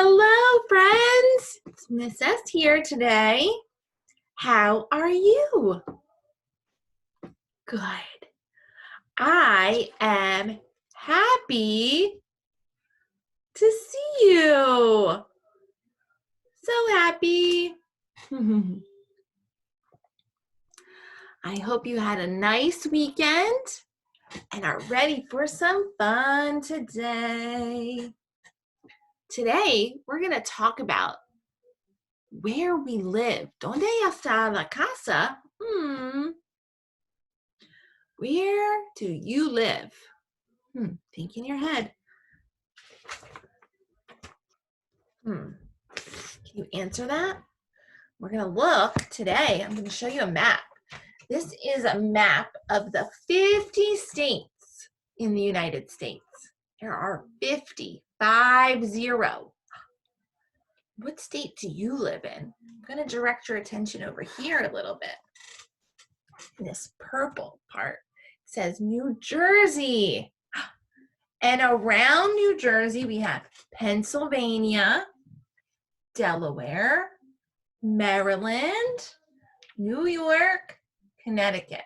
Hello, friends. It's Miss S here today. How are you? Good. I am happy to see you. So happy. I hope you had a nice weekend and are ready for some fun today. Today, we're going to talk about where we live. ¿Dónde está la casa? Where do you live? Think in your head. Can you answer that? We're going to look today. I'm going to show you a map. This is a map of the 50 states in the United States. There are 50. What state do you live in? I'm going to direct your attention over here a little bit. This purple part says New Jersey. And around New Jersey, we have Pennsylvania, Delaware, Maryland, New York, Connecticut,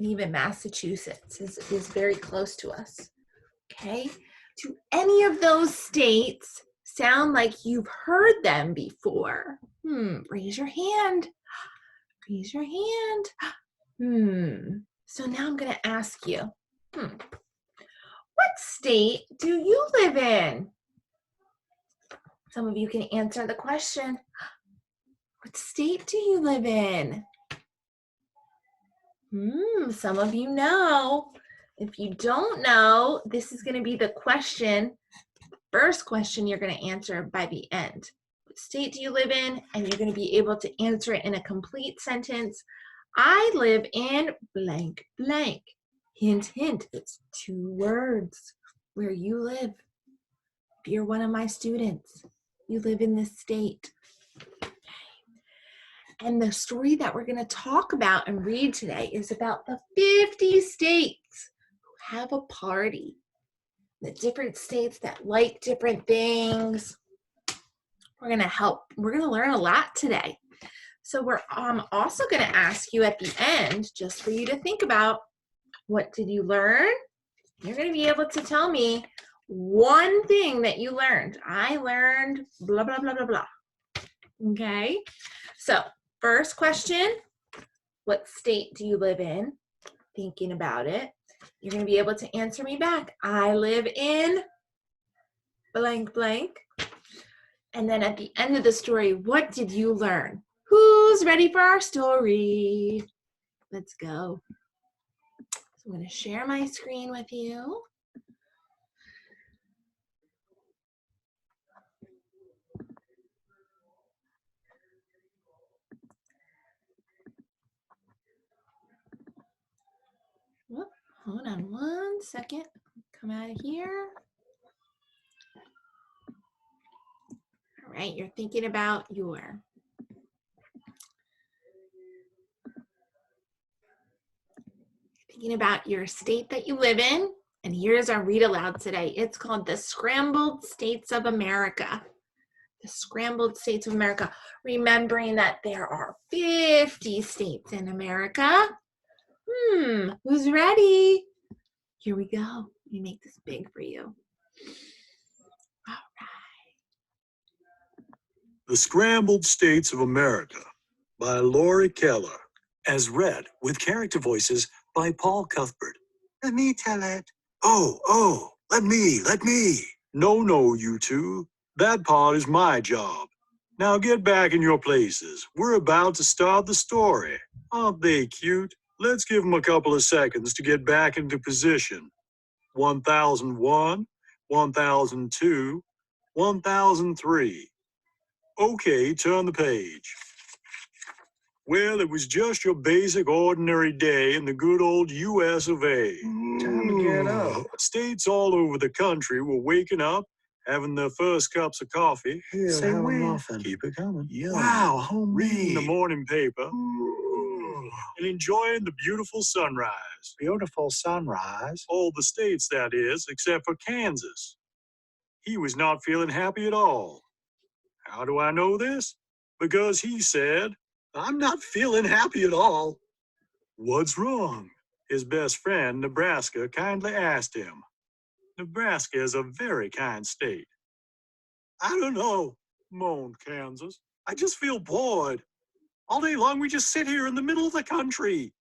and even Massachusetts is very close to us. Okay? Do any of those states sound like you've heard them before? Raise your hand. Raise your hand. So now I'm going to ask you, what state do you live in? Some of you can answer the question. What state do you live in? Some of you know. If you don't know, this is going to be the question, first question you're going to answer by the end. What state do you live in? And you're going to be able to answer it in a complete sentence. I live in blank, blank. Hint, hint, it's 2 words. Where you live. If you're one of my students, you live in this state. And the story that we're going to talk about and read today is about the 50 states who have a party. The different states that like different things. We're going to learn a lot today. So we're also going to ask you at the end, just for you to think about, what did you learn? You're going to be able to tell me one thing that you learned. I learned blah, blah, blah, blah, blah. Okay? So, first question, what state do you live in? Thinking about it. You're going to be able to answer me back. I live in blank, blank. And then at the end of the story, what did you learn? Who's ready for our story? Let's go. So I'm going to share my screen with you. Whoop, hold on one second. Come out of here. All right, you're thinking about your state that you live in. And here's our read aloud today. It's called the Scrambled States of America. The Scrambled States of America. Remembering that there are 50 states in America. Who's ready? Here we go. Let me make this big for you. All right. The Scrambled States of America by Lori Keller. As read with character voices by Paul Cuthbert. Let me tell it. Oh, let me. No, you two. That part is my job. Now get back in your places. We're about to start the story. Aren't they cute? Let's give them a couple of seconds to get back into position. 1001, 1002, 1003. Okay, turn the page. Well, it was just your basic ordinary day in the good old U.S. of A. Time to get up. States all over the country were waking up, having their first cups of coffee. Here, Say have a when. muffin. Keep it coming. Yum. Wow, Homemade. reading the morning paper and enjoying the beautiful sunrise. Beautiful sunrise. All the states, that is, except for Kansas. He was not feeling happy at all. How do I know this? Because he said, "I'm not feeling happy at all." What's wrong? His best friend, Nebraska, kindly asked him. Nebraska is a very kind state. "I don't know," moaned Kansas. "I just feel bored. All day long we just sit here in the middle of the country.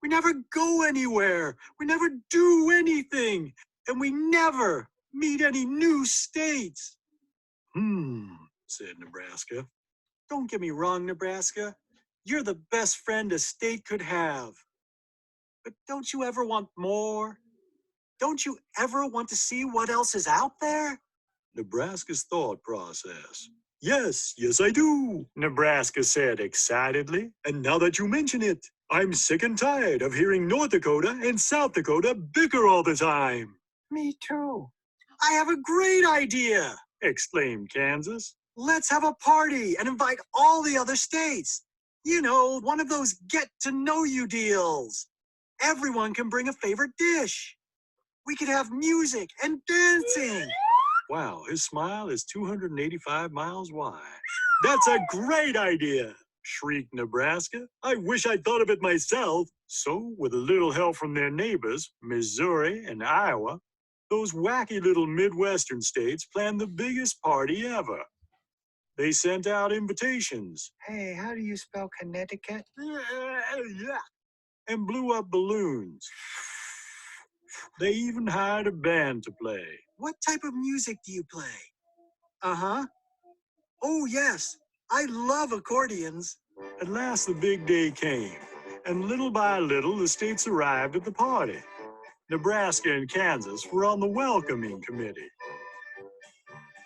We never go anywhere. We never do anything. And we never meet any new states." Said Nebraska. "Don't get me wrong, Nebraska. You're the best friend a state could have. But don't you ever want more? Don't you ever want to see what else is out there?" Nebraska's thought process. Yes, I do," Nebraska said excitedly. "And now that you mention it, I'm sick and tired of hearing North Dakota and South Dakota bicker all the time." "Me too." "I have a great idea," exclaimed Kansas. "Let's have a party and invite all the other states. You know, one of those get-to-know-you deals. Everyone can bring a favorite dish. We could have music and dancing." Wow, his smile is 285 miles wide. "That's a great idea," shrieked Nebraska. "I wish I'd thought of it myself." So, with a little help from their neighbors, Missouri and Iowa, those wacky little Midwestern states planned the biggest party ever. They sent out invitations. "Hey, how do you spell Connecticut?" And blew up balloons. They even hired a band to play. "What type of music do you play?" "Uh-huh. Oh, yes. I love accordions." At last the big day came, and little by little the states arrived at the party. Nebraska and Kansas were on the welcoming committee.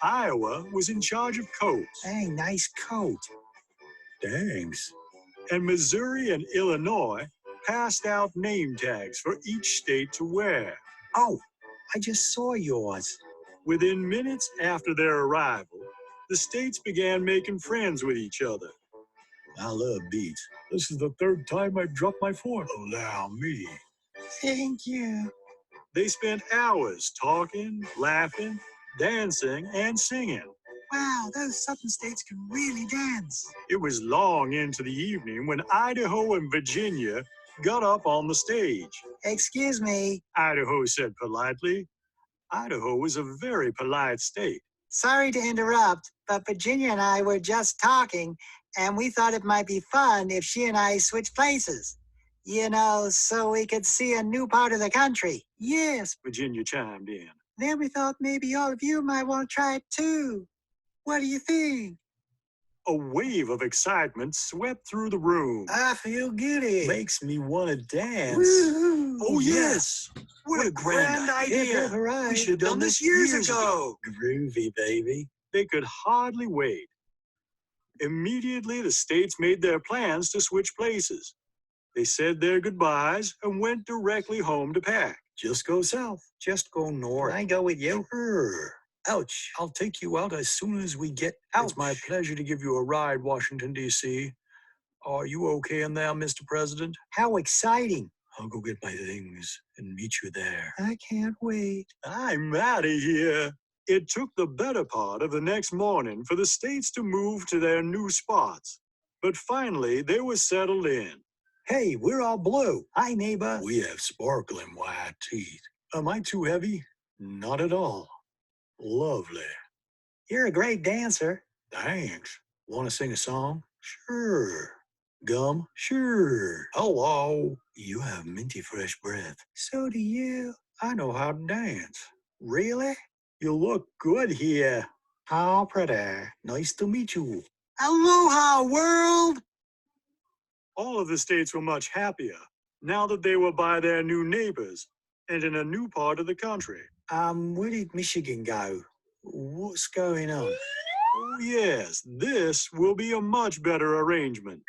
Iowa was in charge of coats. "Hey, nice coat." "Thanks." And Missouri and Illinois passed out name tags for each state to wear. "Oh, I just saw yours." Within minutes after their arrival, the states began making friends with each other. "I love beats. This is the third time I've dropped my fork." "Allow me." "Thank you." They spent hours talking, laughing, dancing, and singing. Wow, those southern states can really dance. It was long into the evening when Idaho and Virginia got up on the stage. "Excuse me," Idaho said politely. Idaho was a very polite state. "Sorry to interrupt, but Virginia and I were just talking, and we thought it might be fun if she and I switched places. You know, so we could see a new part of the country." "Yes," Virginia chimed in. "Then we thought maybe all of you might want to try it too. What do you think?" A wave of excitement swept through the room. "I feel giddy. Makes me want to dance." Woo-hoo. "Oh, yes. What a grand idea. Right. We should have done this years ago." "Groovy, baby." They could hardly wait. Immediately, the states made their plans to switch places. They said their goodbyes and went directly home to pack. "Just go south. Just go north." "Can I go with you?" "Sure." "Ouch. I'll take you out as soon as we get out." "It's my pleasure to give you a ride, Washington, D.C. Are you okay in there, Mr. President?" "How exciting." "I'll go get my things and meet you there." "I can't wait." "I'm out of here." It took the better part of the next morning for the states to move to their new spots. But finally, they were settled in. "Hey, we're all blue. Hi, neighbor." "We have sparkling white teeth." "Am I too heavy?" "Not at all." "Lovely." "You're a great dancer." "Thanks. Want to sing a song?" "Sure." "Gum?" "Sure." "Hello." "You have minty fresh breath." "So do you." "I know how to dance." "Really?" "You look good here." "How pretty. Nice to meet you." "Aloha, world!" All of the states were much happier now that they were by their new neighbors and in a new part of the country. Where did Michigan go? What's going on?" "Oh, yes, this will be a much better arrangement."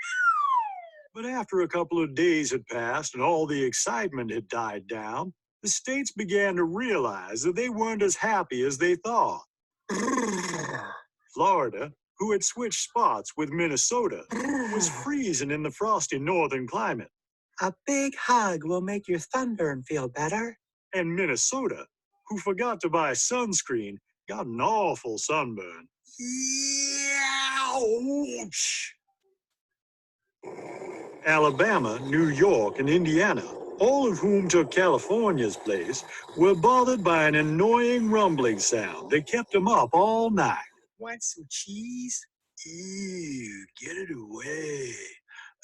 But after a couple of days had passed and all the excitement had died down, the states began to realize that they weren't as happy as they thought. Florida, who had switched spots with Minnesota, was freezing in the frosty northern climate. "A big hug will make your sunburn feel better." And Minnesota, who forgot to buy sunscreen, Got an awful sunburn. Ouch! Alabama, New York, and Indiana, all of whom took California's place, were bothered by an annoying rumbling sound that kept them up all night. Want some cheese? Ew, get it away.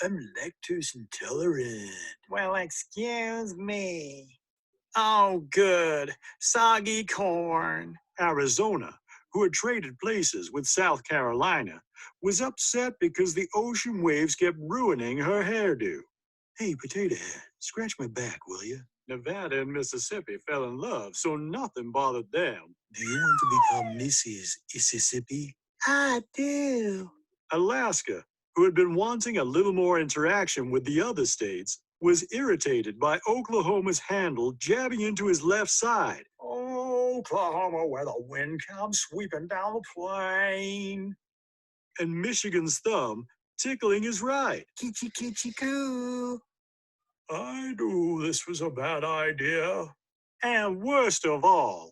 I'm lactose intolerant. Well, excuse me. Oh, good. Soggy corn. Arizona, who had traded places with South Carolina, was upset because the ocean waves kept ruining her hairdo. Hey, Potato Head, scratch my back, will you? Nevada and Mississippi fell in love, so nothing bothered them. Do you want to become Mrs. Mississippi? I do. Alaska, who had been wanting a little more interaction with the other states, was irritated by Oklahoma's handle jabbing into his left side. Oklahoma, where the wind comes sweeping down the plain. And Michigan's thumb tickling his right. Kitchy, kitchy, coo. I knew this was a bad idea. And worst of all,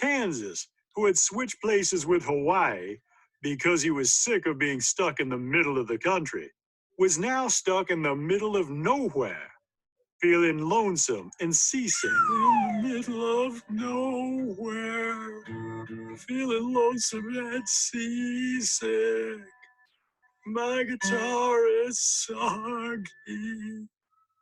Kansas, who had switched places with Hawaii because he was sick of being stuck in the middle of the country, was now stuck in the middle of nowhere, feeling lonesome and seasick. In the middle of nowhere, feeling lonesome and seasick. My guitar is soggy,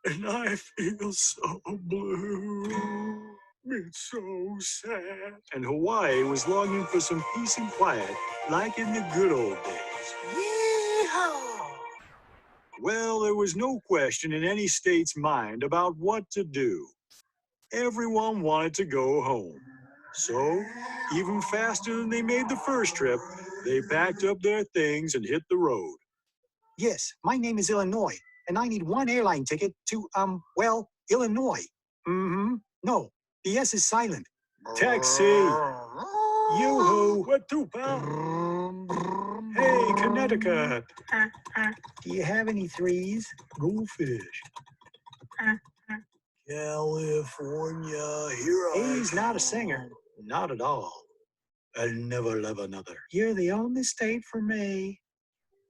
and I feel so blue. It's so sad. And Hawaii was longing for some peace and quiet, like in the good old days. Yeehaw! Well, there was no question in any state's mind about what to do. Everyone wanted to go home. So, even faster than they made the first trip, they packed up their things and hit the road. Yes, my name is Illinois, and I need one airline ticket to, Illinois. Mm-hmm. No, the S is silent. Taxi. Yoo-hoo. What to, pal? Hey, Connecticut. Do you have any threes? Goldfish. California, here He's not a singer. Not at all. I'll never love another. You're the only state for me.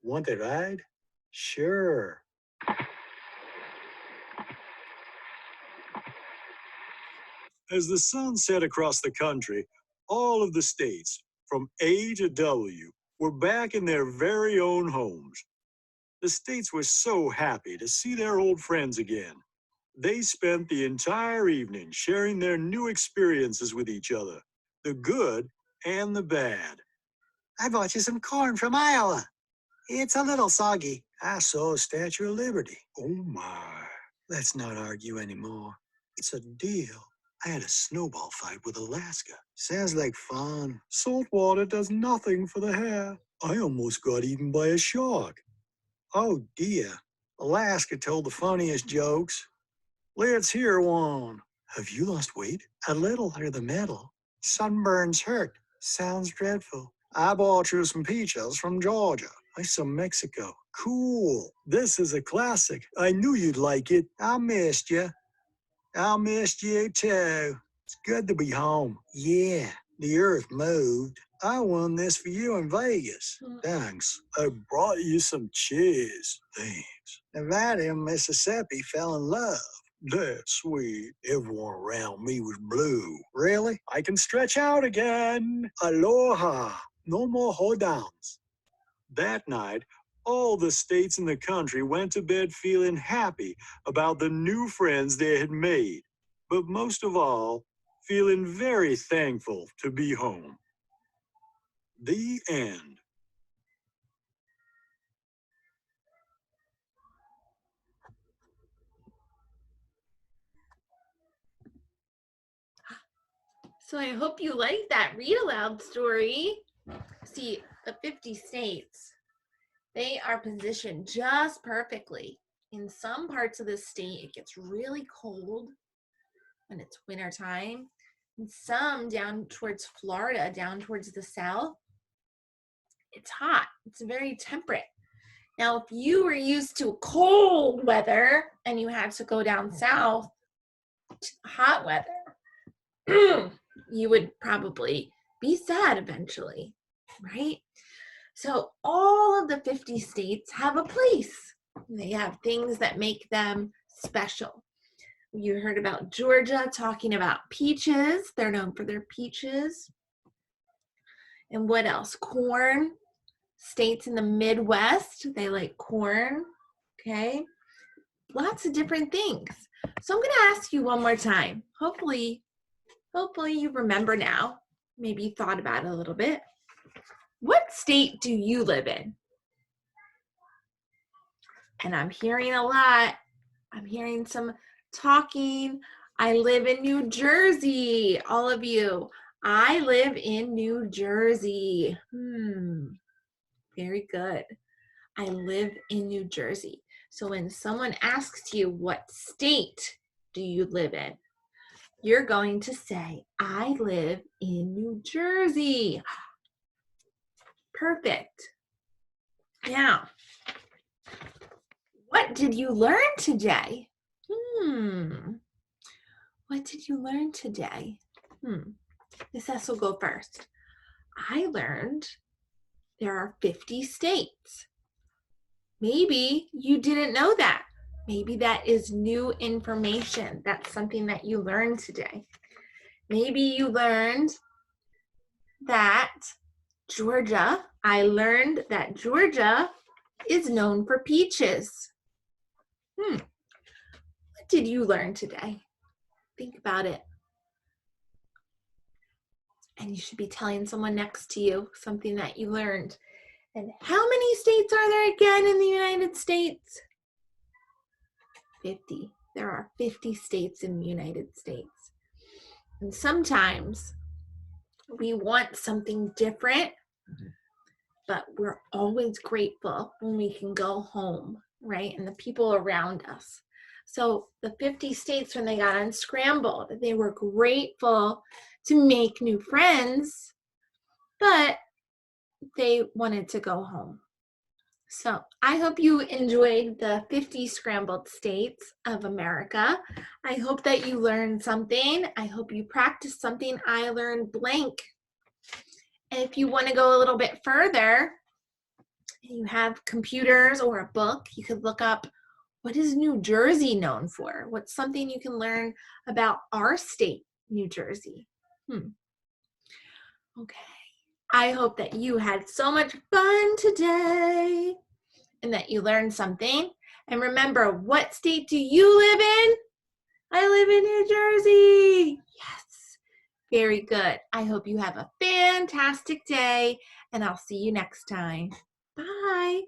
Want a ride? Sure. As the sun set across the country, all of the states, from A to W, were back in their very own homes. The states were so happy to see their old friends again. They spent the entire evening sharing their new experiences with each other, the good and the bad. I bought you some corn from Iowa. It's a little soggy. I saw a Statue of Liberty. Oh my. Let's not argue anymore. It's a deal. I had a snowball fight with Alaska. Sounds like fun. Salt water does nothing for the hair. I almost got eaten by a shark. Oh dear. Alaska told the funniest jokes. Let's hear one. Have you lost weight? A little under the metal. Sunburns hurt. Sounds dreadful. I bought you some peaches from Georgia. I saw Mexico. Cool. This is a classic. I knew you'd like it. I missed you. I missed you too. It's good to be home. Yeah, the earth moved. I won this for you in Vegas. Thanks. I brought you some cheese. Thanks. Nevada and Mississippi fell in love. That's sweet. Everyone around me was blue. Really? I can stretch out again. Aloha. No more hold-downs. That night, all the states in the country went to bed feeling happy about the new friends they had made, but most of all, feeling very thankful to be home. The end. So I hope you like that read aloud story. See, the 50 states, they are positioned just perfectly. In some parts of the state, it gets really cold when it's wintertime. And some down towards Florida, down towards the south, it's hot. It's very temperate. Now, if you were used to cold weather and you had to go down south to hot weather, you would probably be sad eventually, right? So all of the 50 states have a place. They have things that make them special. You heard about Georgia talking about peaches. They're known for their peaches. And what else? Corn. States in the Midwest, they like corn. Okay. Lots of different things. So I'm going to ask you one more time. Hopefully you remember now. Maybe you thought about it a little bit. What state do you live in? And I'm hearing a lot. I'm hearing some talking. I live in New Jersey. All of you. I live in New Jersey. Very good. I live in New Jersey. So when someone asks you, what state do you live in? You're going to say, I live in New Jersey. Perfect. Now, what did you learn today? What did you learn today? Miss S will go first. I learned there are 50 states. Maybe you didn't know that. Maybe that is new information. That's something that you learned today. Maybe you learned that Georgia, I learned that Georgia is known for peaches. What did you learn today? Think about it. And you should be telling someone next to you something that you learned. And how many states are there again in the United States? 50. There are 50 states in the United States. And sometimes we want something different, but we're always grateful when we can go home, right? And the people around us. So the 50 states, when they got unscrambled, they were grateful to make new friends, but they wanted to go home. So I hope you enjoyed the 50 scrambled states of America. I hope that you learned something. I hope you practiced something. I learned blank. And if you want to go a little bit further, you have computers or a book, you could look up, what is New Jersey known for? What's something you can learn about our state, New Jersey? Okay. I hope that you had so much fun today and that you learned something. And remember, what state do you live in? I live in New Jersey. Yes. Very good. I hope you have a fantastic day, and I'll see you next time. Bye.